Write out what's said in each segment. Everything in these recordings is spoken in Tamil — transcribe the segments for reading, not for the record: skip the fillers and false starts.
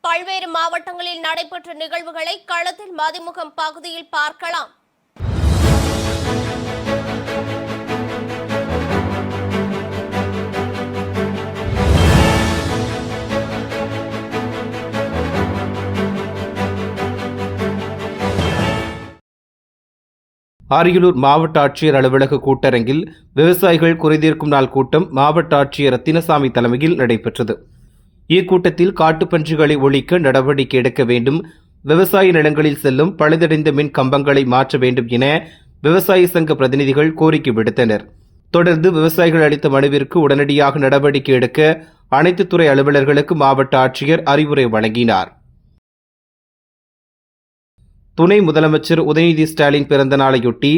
பல்வேறு மாவட்டங்களில் நடைபெற்ற நிகழ்வுகளை களத்தில் மதிமுகம் பகுதியில் பார்க்கலாம். அரியலூர் மாவட்ட ஆட்சியர் அலுவலக கூட்டரங்கில் விவசாயிகள் குறைதீர்க்கும் நாள் கூட்டம் மாவட்ட ஆட்சியர் ரத்தினசாமி தலைமையில் நடைபெற்றது. இக்கூட்டத்தில் காட்டுப்பன்றிகளை ஒழிக்க நடவடிக்கை எடுக்க வேண்டும், விவசாய நிலங்களில் செல்லும் பழுதடைந்த மின் கம்பங்களை மாற்ற வேண்டும் என விவசாய சங்க பிரதிநிதிகள் கோரிக்கை விடுத்தனர். தொடர்ந்து விவசாயிகள் அளித்த மனுவிற்கு உடனடியாக நடவடிக்கை எடுக்க அனைத்து துறை அலுவலர்களுக்கு மாவட்ட ஆட்சியர் அறிவுரை வழங்கினார். துணை முதலமைச்சர் உதயநிதி ஸ்டாலின் பிறந்த நாளையொட்டி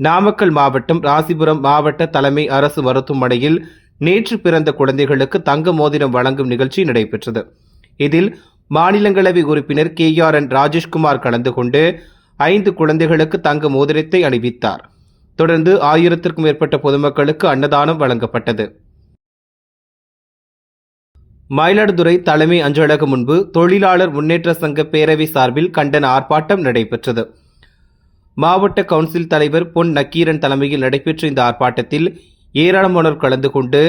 நாமக்கல் மாவட்டம் ராசிபுரம் மாவட்ட தலைமை அரசு மருத்துவமனையில் நேற்று பிறந்த குழந்தைகளுக்கு தங்க மோதிரம் வழங்கும் நிகழ்ச்சி நடைபெற்றது. இதில் மாநிலங்களவை உறுப்பினர் KRN ராஜேஷ்குமார் கலந்து கொண்டு 5 குழந்தைகளுக்கு தங்க மோதிரத்தை அணிவித்தார். தொடர்ந்து 1000க்கும் மேற்பட்ட பொதுமக்களுக்கு அன்னதானம் வழங்கப்பட்டது. மயிலாடுதுறை தலைமை அஞ்சலகம் முன்பு தொழிலாளர் முன்னேற்ற சங்க பேரவை சார்பில் கண்டன ஆர்ப்பாட்டம் நடைபெற்றது. மாவட்ட கவுன்சில் தலைவர் பொன் நக்கீரன் தலைமையில் நடைபெற்ற இந்த ஆர்ப்பாட்டத்தில் ஏராளமானோர் கலந்து கொண்டு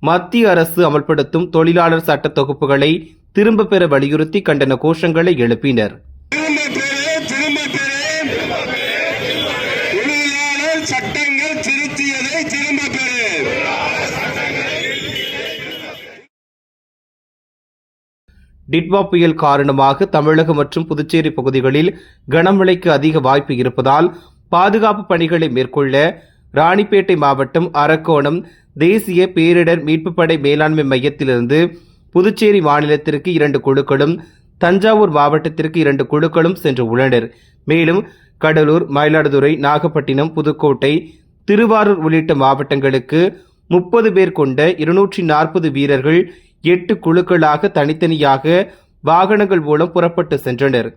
மத்திய அரசு அமல்படுத்தும் தொழிலாளர் சட்ட தொகுப்புகளை திரும்ப பெற வலியுறுத்தி கண்டன கோஷங்களை எழுப்பினர். டிட்வா புயல் காரணமாக தமிழகம் மற்றும் புதுச்சேரி பகுதிகளில் கனமழைக்கு அதிக வாய்ப்பு இருப்பதால் பாதுகாப்பு பணிகளை மேற்கொள்ள ராணிப்பேட்டை மாவட்டம் அரக்கோணம் தேசிய பேரிடர் மீட்புப் படை மேலாண்மை மையத்திலிருந்து புதுச்சேரி மாநிலத்திற்கு 2 குழுக்களும் தஞ்சாவூர் மாவட்டத்திற்கு 2 குழுக்களும் சென்று உள்ளனர். மேலும் கடலூர், மயிலாடுதுறை, நாகப்பட்டினம், புதுக்கோட்டை, திருவாரூர் உள்ளிட்ட மாவட்டங்களுக்கு 30 பேர் கொண்ட 240 வீரர்கள் 8 குழுக்களாக தனித்தனியாக வாகனங்கள் மூலம் புறப்பட்டு சென்றனர்.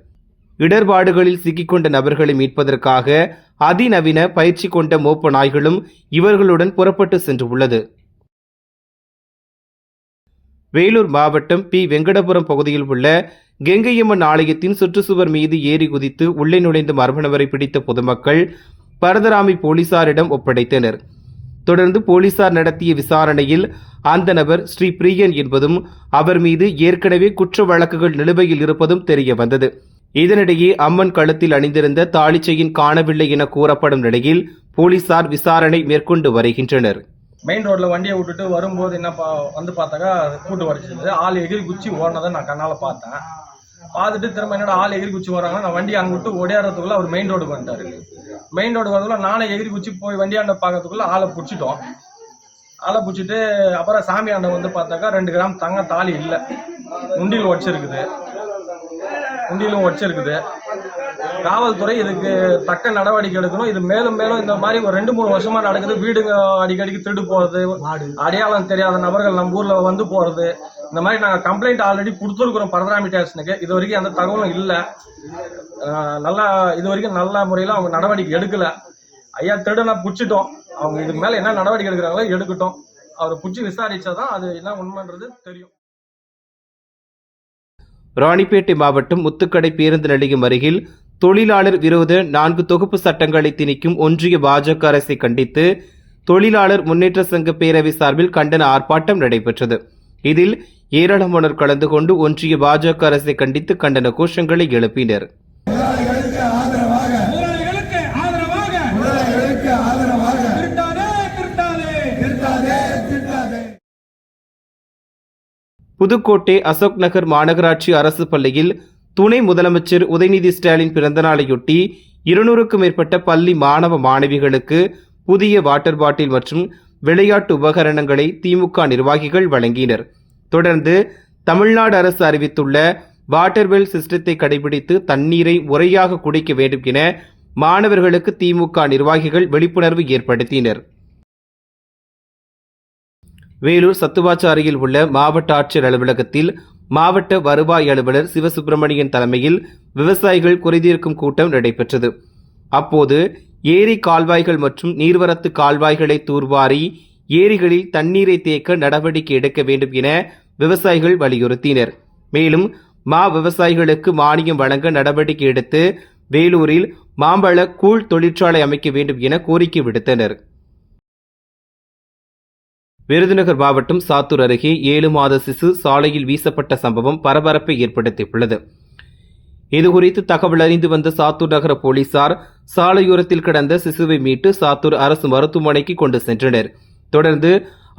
இடர்பாடுகளில் சிக்கிக்கொண்ட நபர்களை மீட்பதற்காக அதிநவீன பயிற்சி கொண்ட மோப்ப நாய்களும் இவர்களுடன் புறப்பட்டு சென்று உள்ளது. வேலூர் மாவட்டம் பி. வெங்கடபுரம் பகுதியில் உள்ள கெங்கையம்மன் ஆலயத்தின் சுற்றுச்சுவர் மீது ஏறி குதித்து உள்ளே நுழைந்த மர்ம நபரை பிடித்த பொதுமக்கள் பரதராமி போலீசாரிடம் ஒப்படைத்தனர். தொடர்ந்து போலீசார் நடத்திய விசாரணையில் அந்த நபர் ஸ்ரீ பிரியன் என்பதும் அவர் மீது ஏற்கனவே குற்ற வழக்குகள் நிலுவையில் இருப்பதும் தெரிய வந்தது. இதனிடையே அம்மன் கழுத்தில் அணிந்திருந்த தாளிச்செயின் காணவில்லை என கூறப்படும் நிலையில் போலீசார் விசாரணை மேற்கொண்டு வருகின்றனர். மெயின் ரோட்ல வண்டியை விட்டுட்டு வரும்போது என்ன வந்து பார்த்தாக்கா கூட்டு வரைச்சது ஆள் எகிரி குச்சி ஓடினதை நான் கண்ணால பார்த்தேன். பார்த்துட்டு திரும்ப என்னோட ஆள் எகிரி குச்சி வராங்கன்னா நான் வண்டி அங்கே விட்டு ஓடியாடுறதுக்குள்ள அவர் மெயின் ரோடுக்கு வந்துட்டாரு. மெயின் ரோடு வரதுக்குள்ள நானே எகிரி குச்சி போய் வண்டியாண்ட பார்க்கறதுக்குள்ள ஆளை பிடிச்சிட்டோம். ஆளை பிடிச்சிட்டு அப்புறம் சாமியாண்ட வந்து பார்த்தாக்கா 2 கிராம் தங்க தாலி இல்லை, உண்டியில் உடைச்சிருக்குது. காவல்துறை இதுக்கு தக்க நடவடிக்கை எடுக்கணும். இது மேலும் மேலும் இந்த மாதிரி ஒரு 2-3 வருஷமா நடக்குது. வீடுங்க அடிக்கடிக்கு திருடு போறது, அடையாளம் தெரியாத நபர்கள் நம்ம ஊர்ல வந்து போறது, இந்த மாதிரி நாங்க கம்ப்ளைண்ட் ஆல்ரெடி கொடுத்துருக்கிறோம் பரதராமி ஸ்டேஷனுக்கு. இது வரைக்கும் அந்த தகவலும் இல்லை. இது வரைக்கும் நல்ல முறையில் அவங்க நடவடிக்கை எடுக்கல. ஐயா திருடனை பிடிச்சிட்டோம், அவங்க இதுக்கு மேல என்ன நடவடிக்கை எடுக்கிறாங்களோ எடுக்கட்டும். அவரை பிடிச்சி விசாரிச்சாதான் அது என்ன உண்மைன்றது தெரியும். ராணிப்பேட்டை மாவட்டம் முத்துக்கடை பேருந்து நிலையம் அருகில் தொழிலாளர் விரோத 4 தொகுப்பு சட்டங்களை திணிக்கும் ஒன்றிய பாஜக அரசை கண்டித்து தொழிலாளர் முன்னேற்ற சங்க பேரவை சார்பில் கண்டன ஆர்ப்பாட்டம் நடைபெற்றது. இதில் ஏராளமானோர் கலந்து கொண்டு ஒன்றிய பாஜக அரசை கண்டித்து கண்டன கோஷங்களை எழுப்பினர். புதுக்கோட்டை அசோக் நகர் மாநகராட்சி அரசு பள்ளியில் துணை முதலமைச்சர் உதயநிதி ஸ்டாலின் பிறந்தநாளையொட்டி 200க்கும் மேற்பட்ட பள்ளி மாணவ மாணவிகளுக்கு புதிய வாட்டர் பாட்டில் மற்றும் விளையாட்டு உபகரணங்களை திமுக நிர்வாகிகள் வழங்கினர். தொடர்ந்து தமிழ்நாடு அரசு அறிவித்துள்ள வாட்டர் வெல் சிஸ்டத்தை கடைபிடித்து தண்ணீரை முறையாக குடிக்க வேண்டும் என மாணவர்களுக்கு திமுக நிர்வாகிகள் விழிப்புணர்வு ஏற்படுத்தினர். வேலூர் சத்துவாச்சாரியில் உள்ள மாவட்ட ஆட்சியர் அலுவலகத்தில் மாவட்ட வருவாய் அலுவலர் சிவசுப்பிரமணியன் தலைமையில் விவசாயிகள் குறைதீர்க்கும் கூட்டம் நடைபெற்றது. அப்போது ஏரி கால்வாய்கள் மற்றும் நீர்வரத்து கால்வாய்களை தூர்வாரி ஏரிகளில் தண்ணீரை தேக்க நடவடிக்கை எடுக்க வேண்டும் என விவசாயிகள் வலியுறுத்தினர். மேலும் மா விவசாயிகளுக்கு மானியம் வழங்க நடவடிக்கை எடுத்து வேலூரில் மாம்பழ கூழ் தொழிற்சாலை அமைக்க வேண்டும் என கோரிக்கை விடுத்தனர். விருதுநகர் மாவட்டம் சாத்தூர் அருகே 7 மாத சிசு சாலையில் வீசப்பட்ட சம்பவம் பரபரப்பை ஏற்படுத்தியுள்ளது. இதுகுறித்து தகவல் அறிந்து வந்த சாத்தூர் நகர போலீசார் சாலையோரத்தில் கிடந்த சிசுவை மீட்டு சாத்தூர் அரசு மருத்துவமனைக்கு கொண்டு சென்றனர். தொடர்ந்து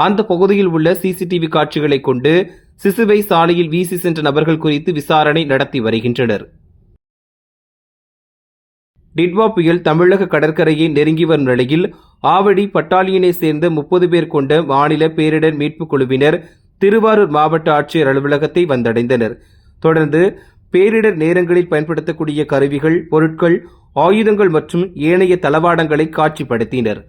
அந்த பகுதியில் உள்ள சிசிடிவி காட்சிகளை கொண்டு சிசுவை சாலையில் வீசி சென்ற நபர்கள் குறித்து விசாரணை நடத்தி வருகின்றனர். டிட்வா புயல் தமிழக கடற்கரையை நெருங்கி வரும் நிலையில் ஆவடி பட்டாலியனை சேர்ந்த 30 பேர் கொண்ட மாநில பேரிடர் மீட்புக் குழுவினர் திருவாரூர் மாவட்ட ஆட்சியர் அலுவலகத்தை வந்தடைந்தனர். தொடர்ந்து பேரிடர் நேரங்களில் பயன்படுத்தக்கூடிய கருவிகள், பொருட்கள், ஆயுதங்கள் மற்றும் ஏனைய தளவாடங்களை காட்சிப்படுத்தினர்.